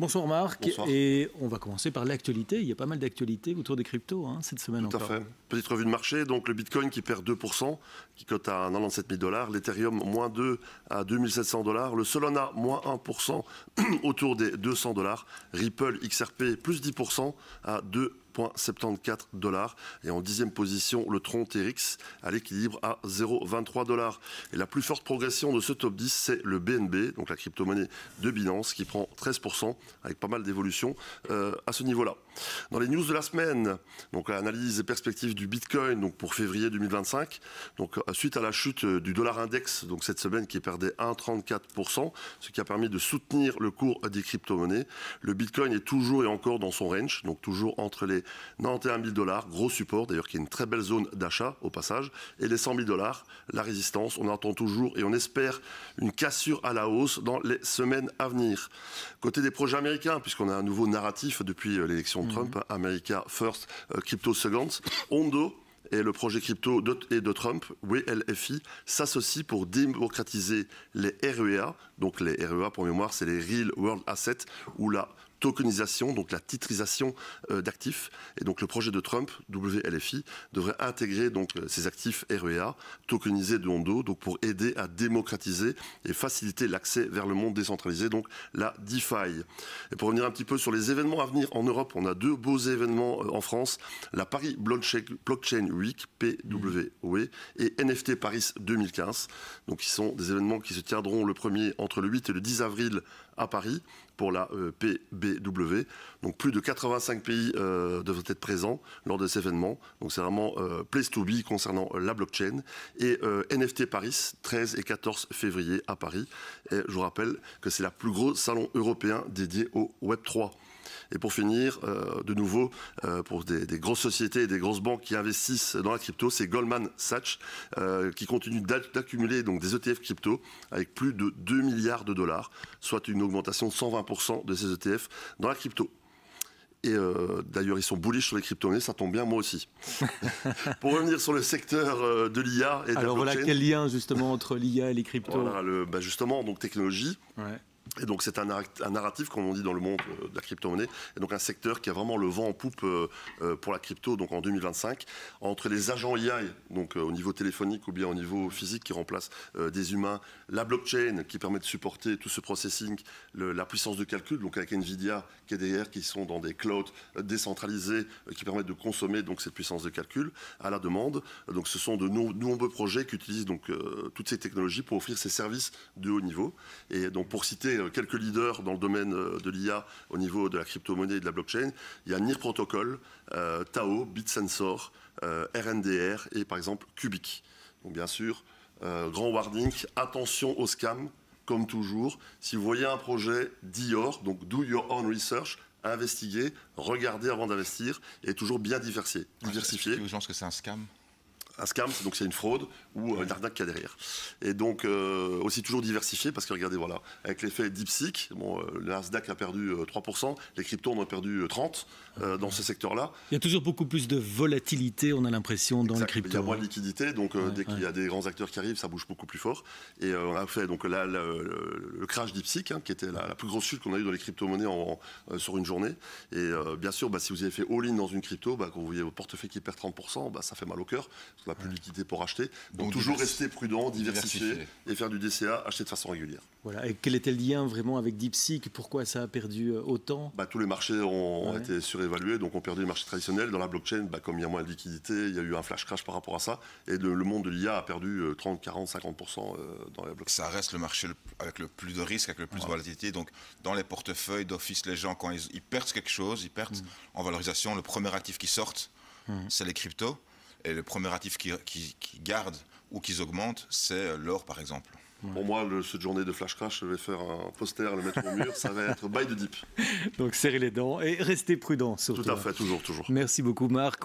Bonsoir Marc, Bonsoir. et on va commencer par l'actualité. Il y a pas mal d'actualités autour des cryptos cette semaine Tout encore. à fait. Petite revue de marché, donc le Bitcoin qui perd 2%, qui cote à 97 000 $, l'Ethereum moins 2 à 2700 $, le Solana moins 1% autour des 200 $, Ripple XRP plus 10% à 2,74 $. Et en 10e position, le Tron TRX à l'équilibre à 0,23 $. Et la plus forte progression de ce top 10, c'est le BNB, donc la crypto-monnaie de Binance, qui prend 13%, avec pas mal d'évolutions à ce niveau-là. Dans les news de la semaine, donc l'analyse et perspective du Bitcoin donc pour février 2025, donc suite à la chute du dollar index donc cette semaine qui perdait 1,34%, ce qui a permis de soutenir le cours des crypto-monnaies. Le Bitcoin est toujours et encore dans son range, donc toujours entre les 91 000 $, gros support d'ailleurs qui est une très belle zone d'achat au passage, et les 100 000 $, la résistance. On attend toujours et on espère une cassure à la hausse dans les semaines à venir. Côté des projets américains, puisqu'on a un nouveau narratif depuis l'élection de Trump, America First, Crypto Second, Ondo et le projet crypto de Trump, WLFI, s'associent pour démocratiser les REA. Donc les REA, pour mémoire, c'est les Real World Assets, ou la tokenisation, donc la titrisation d'actifs. Et donc le projet de Trump, WLFI, devrait intégrer donc ces actifs REA, tokenisés de Ondo, donc pour aider à démocratiser et faciliter l'accès vers le monde décentralisé, donc la DeFi. Et pour revenir un petit peu sur les événements à venir en Europe, on a deux beaux événements en France, la Paris Blockchain Week, PWE, et NFT Paris 2015, donc qui sont des événements qui se tiendront le premier entre le 8 et le 10 avril à Paris pour la PBW. Donc plus de 85 pays devraient être présents lors de cet événement. Donc c'est vraiment place to be concernant la blockchain. Et NFT Paris, 13 et 14 février à Paris. Et je vous rappelle que c'est la plus grosse salon européen dédié au Web3. Et pour finir, de nouveau, pour des grosses sociétés et des grosses banques qui investissent dans la crypto, c'est Goldman Sachs qui continue d'accumuler donc des ETF crypto avec plus de 2 milliards de dollars, soit une augmentation de 120% de ces ETF dans la crypto. Et d'ailleurs, ils sont bullish sur les crypto-monnaies, ça tombe bien, moi aussi. Pour revenir sur le secteur de l'IA et de la blockchain. Alors voilà, quel lien justement entre l'IA et les cryptos? Voilà, justement, donc technologie. Ouais. Et donc c'est un narratif, comme on dit dans le monde de la crypto-monnaie, et donc un secteur qui a vraiment le vent en poupe pour la crypto donc en 2025, entre les agents AI, donc au niveau téléphonique ou bien au niveau physique qui remplacent des humains, la blockchain qui permet de supporter tout ce processing, la puissance de calcul, donc avec Nvidia qui est derrière, qui sont dans des clouds décentralisés qui permettent de consommer donc cette puissance de calcul à la demande. Donc ce sont de nombreux projets qui utilisent donc toutes ces technologies pour offrir ces services de haut niveau. Et donc pour citer quelques leaders dans le domaine de l'IA au niveau de la crypto-monnaie et de la blockchain, il y a NIR Protocol, Tao, Bitsensor, RNDR et par exemple Cubic. Donc bien sûr, grand wording, attention aux scams, comme toujours. Si vous voyez un projet, donc do your own research, investiguez, regardez avant d'investir et toujours bien diversifié. Est-ce que que c'est un scam? Un scam, donc c'est une fraude ou une arnaque qu'il y a derrière. Et donc aussi toujours diversifié parce que regardez, voilà, avec l'effet DeepSeek, bon, le Nasdaq a perdu 3%, les cryptos en ont perdu 30% dans ce secteur-là. Il y a toujours beaucoup plus de volatilité, on a l'impression, dans les Exact. cryptos. Il y a moins de liquidité, donc dès qu'il y a des grands acteurs qui arrivent, ça bouge beaucoup plus fort. Et on a fait donc là le crash DeepSeek, qui était la plus grosse chute qu'on a eu dans les crypto-monnaies sur une journée. Et bien sûr, si vous avez fait all-in dans une crypto, quand vous voyez votre portefeuille qui perd 30%, ça fait mal au cœur. On n'a plus de liquidité pour acheter. Donc toujours rester prudent, diversifier et faire du DCA, acheter de façon régulière. Voilà. Et quel était le lien vraiment avec DeepSeek? Pourquoi ça a perdu autant? Tous les marchés ont été surévalués, donc ont perdu les marchés traditionnels. Dans la blockchain, comme il y a moins de liquidité, il y a eu un flash crash par rapport à ça. Et le monde de l'IA a perdu 30, 40, 50% dans la blockchain. Ça reste le marché avec le plus de risques, avec le plus de volatilité. Donc dans les portefeuilles d'office, les gens, quand ils perdent quelque chose, ils perdent en valorisation. Le premier actif qui sort, c'est les cryptos. Et le premier actif qui garde ou qui augmente, c'est l'or, par exemple. Pour moi, cette journée de flash crash, je vais faire un poster, le mettre au mur, ça va être buy the dip. Donc serrez les dents et restez prudents surtout. Tout à fait, toujours. Merci beaucoup Marc.